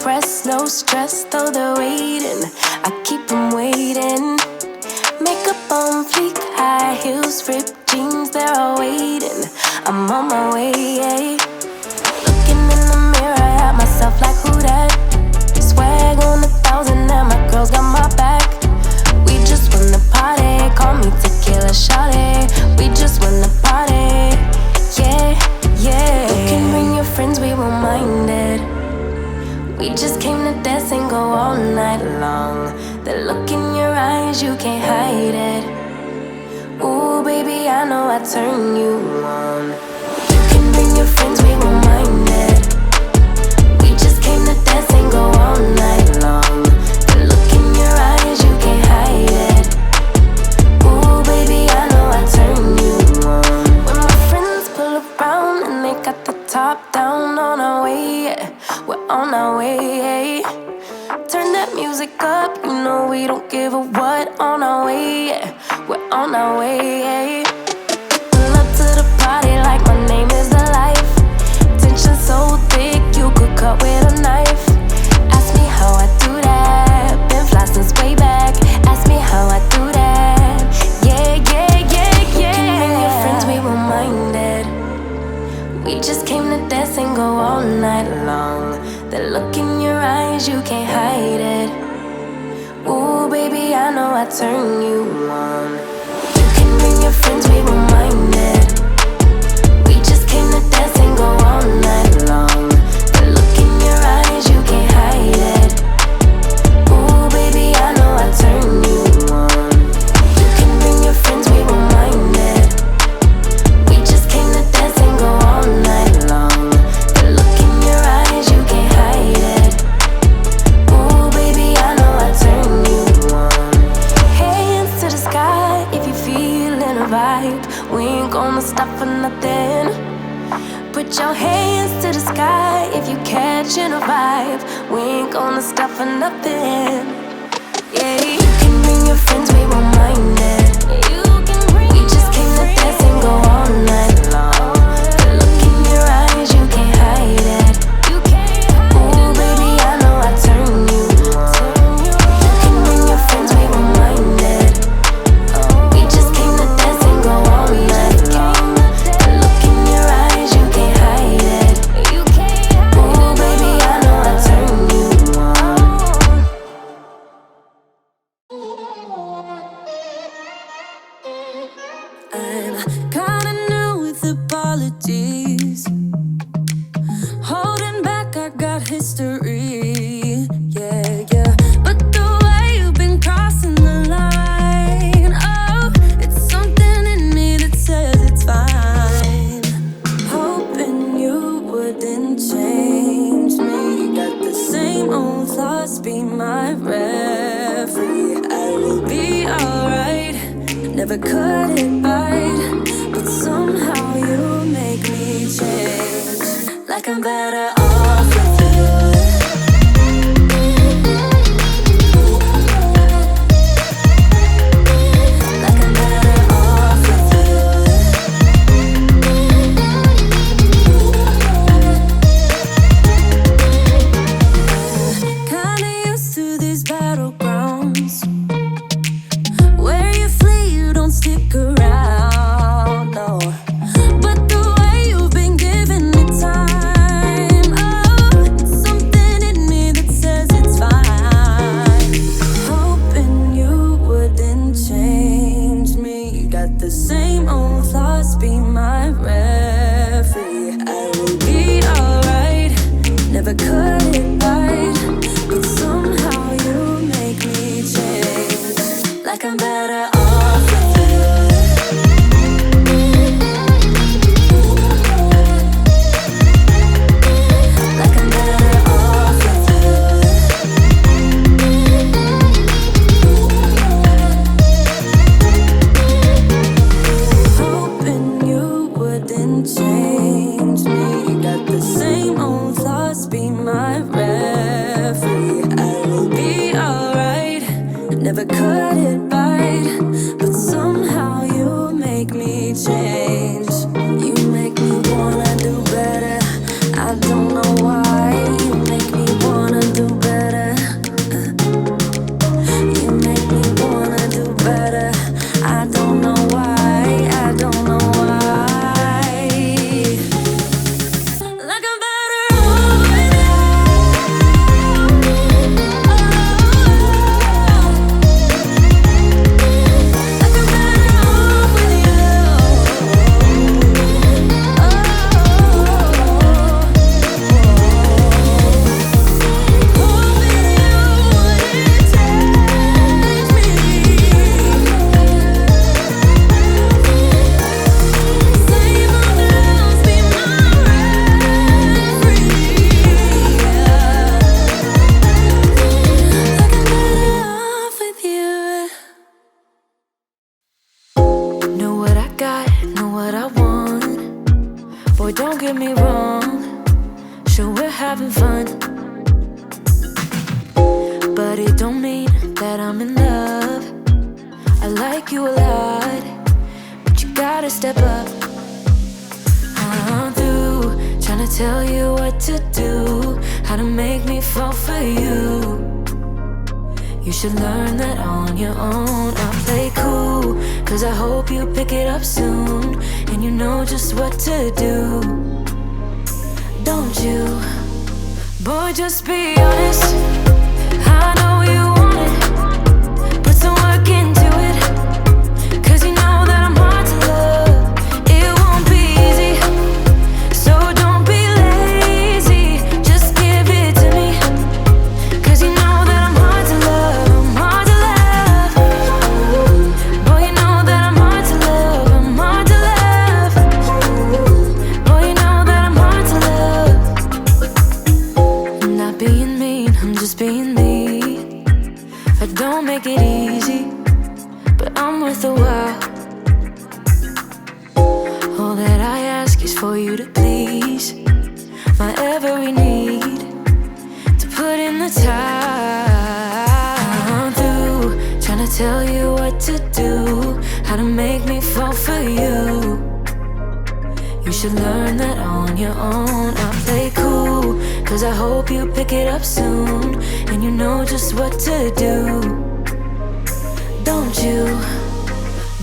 impressed, no stress, though they're waiting. I keep them waiting. Makeup on fleek, high heels, ripped jeans, they're all waiting. I'm on my way, yeah. Looking in the mirror at myself like who that? Swag on 1,000 and my girls got my back. We just won the party, call me tequila shawty. We just won the party, yeah, yeah. You can bring your friends, we won't mind it. We just came to dance and go all night long. The look in your eyes, you can't hide it. Ooh, baby, I know I turn you on. You can bring your friends, we won't mind it. We just came to dance and go all night long. The look in your eyes, you can't hide it. Ooh, baby, I know I turn you on. When my friends pull around and they got the top down, on our way, yeah. We're on our way, yeah. Turn that music up, you know we don't give a what. On our way, yeah. We're on our way, yeah. Pull up to the party like my name is the life. Tension so thick, you could cut with a knife. Ask me how I do that. Been fly since way back. Ask me how I do that. Yeah, yeah, yeah, yeah. You can bring your friends, we won't mind it. We just came to dance and go all night long. The look in your eyes, you can't hide it. Ooh, baby, I know I turn you on. You can bring your friends, we won't mind it. We just came to dance and go all night long. The look in your eyes, you can't hide it. Ooh, baby, I know I turn you on. You can bring your friends, we won't mind it. We just came to dance and go all night long. The look in your eyes, you can't hide it. Ooh, baby, I know I turn you on. Hands to the sky if you're feeling a vibe. We ain't gonna stop for nothing. Put your hands to the sky if you catching a vibe. We ain't gonna stop for nothing. Yeah, you can bring your friends, we won't mind it. We just came to dance and go all night long. The look in your eyes, you can't hide it. Ooh, baby, I know I turn you on. You can bring your friends, we won't mind it. We just came to dance and go all night long. The look in your eyes, you can't hide it. Ooh, baby, I know I turn you on. I'm kinda new with apologies. Holding back, I got history. Yeah, yeah. But the way you've been crossing the line, oh, it's something in me that says it's fine. Hoping you wouldn't change me. Got the same old thoughts, be my referee. I will be alright. Never cut it right, but somehow you make me change. Like I'm better off with you. Like I'm better off with you. Kinda used to these battlegrounds where you flee, you don't stick around, no. But the way you've been giving me time, oh, it's something in me that says it's fine. Hoping you wouldn't change me. Got the same old thoughts, be my referee. I will be alright, never cut it right, but somehow you make me change. Like I'm better off with you. Like I'm better off with you. Hoping you wouldn't change me. Got the same old thoughts, be my referee. I will be alright, never cut it right, but somehow you make me change. You make me wanna do better. I don't know why. You make me wanna do fun. But it don't mean that I'm in love. I like you a lot, but you gotta step up. I'm through trying to tell you what to do, how to make me fall for you. You should learn that on your own. I play cool, cause I hope you pick it up soon, and you know just what to do. Don't you? Boy, just be honest. I know you want it. Put some work into it, cause you know that I'm hard to love. It won't be easy, so don't be lazy. Just give it to me, cause you know that I'm hard to love. I'm hard to love. Boy, you know that I'm hard to love. I'm hard to love. Boy, you know that I'm hard to love. I'm not being mean, I'm just being me. I don't make it easy, but I'm worth a while. All that I ask is for you to please my every need, to put in the time. I'm through trying to tell you what to do, how to make me fall for you. You should learn that on your own. I play cool, cause I hope you pick it up soon, and you know just what to do. Don't you?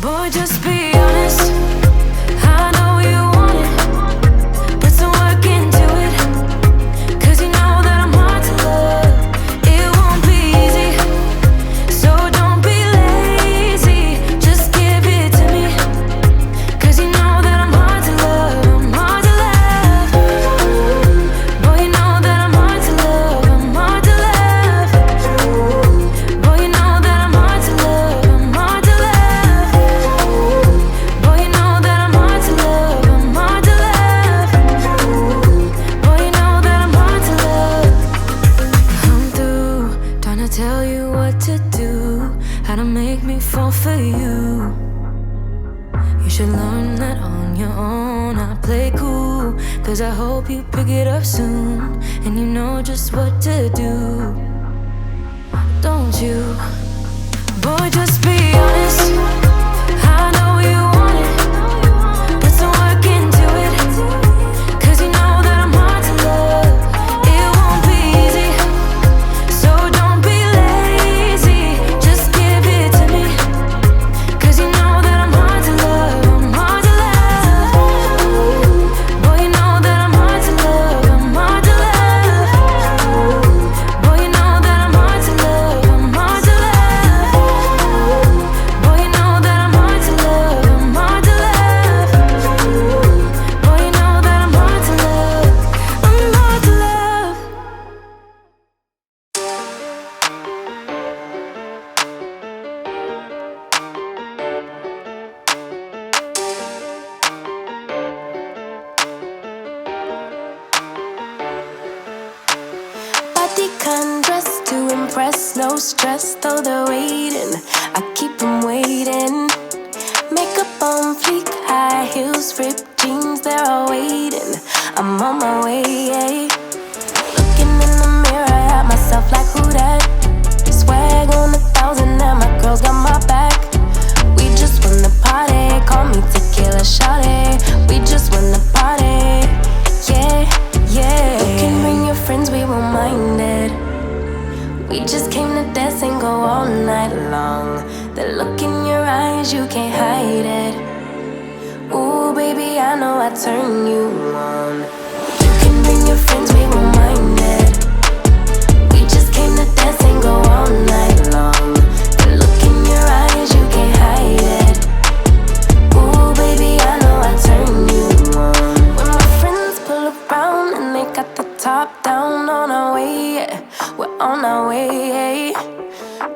Boy, just be honest. I know you want it. Put some work into it, cause you know that I'm hard to love. It won't be easy, so don't be lazy. Just give it to me, cause you know that I'm hard to love. I'm hard to love. Boy, you know that I'm hard to love. I'm hard to love. Boy, you know that I'm hard to love. I'm hard to love. Boy, you know that I'm hard to love. I'm hard to love. Boy, you know that I'm hard to love. I'm through trying to tell you what to do, how to make me fall for you. You should learn that on your own. I play cool, cause I hope you pick it up soon, and you know just what to do. Don't you? Boy, just be honest. I know you want it. Put some work into it, cause you know that I'm hard to love. It won't be easy, so don't be lazy. Just give it to me, cause you know that I'm hard to love. I'm hard to love. Boy, you know that I'm hard to love. I'm hard to love. Boy, you know that I'm hard to love. I'm hard to love. Boy, you know that I'm hard to love. I'm hard to love. Boy, you know that I'm hard to love. I'm hard to love. Body can dress to impress, no stress, though they're waiting. I keep them waiting. Makeup on fleek, high heels, ripped jeans, they're all waiting. I'm on my way. Looking in the mirror at myself like who that? Swag on 1,000 and my girls got my back. We just wanna party, call me tequila shawty. We just wanna party, yeah, yeah. You can bring your friends, we won't mind it. We just came to dance and go all night long. The look in your eyes, you can't hide it. Ooh, baby, I know I turn you on. You can bring your friends, we won't mind it. We just came to dance and go all night long. The look in your eyes, you can't hide it. Ooh, baby, I know I turn you on. When my friends pull around and they got the top down, on our way, yeah. We're on our way.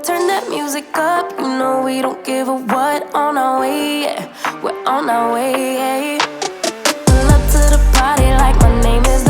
Turn that music up, you know we don't give a what. On our way, yeah. We're on our way. Pull up to the party like my name is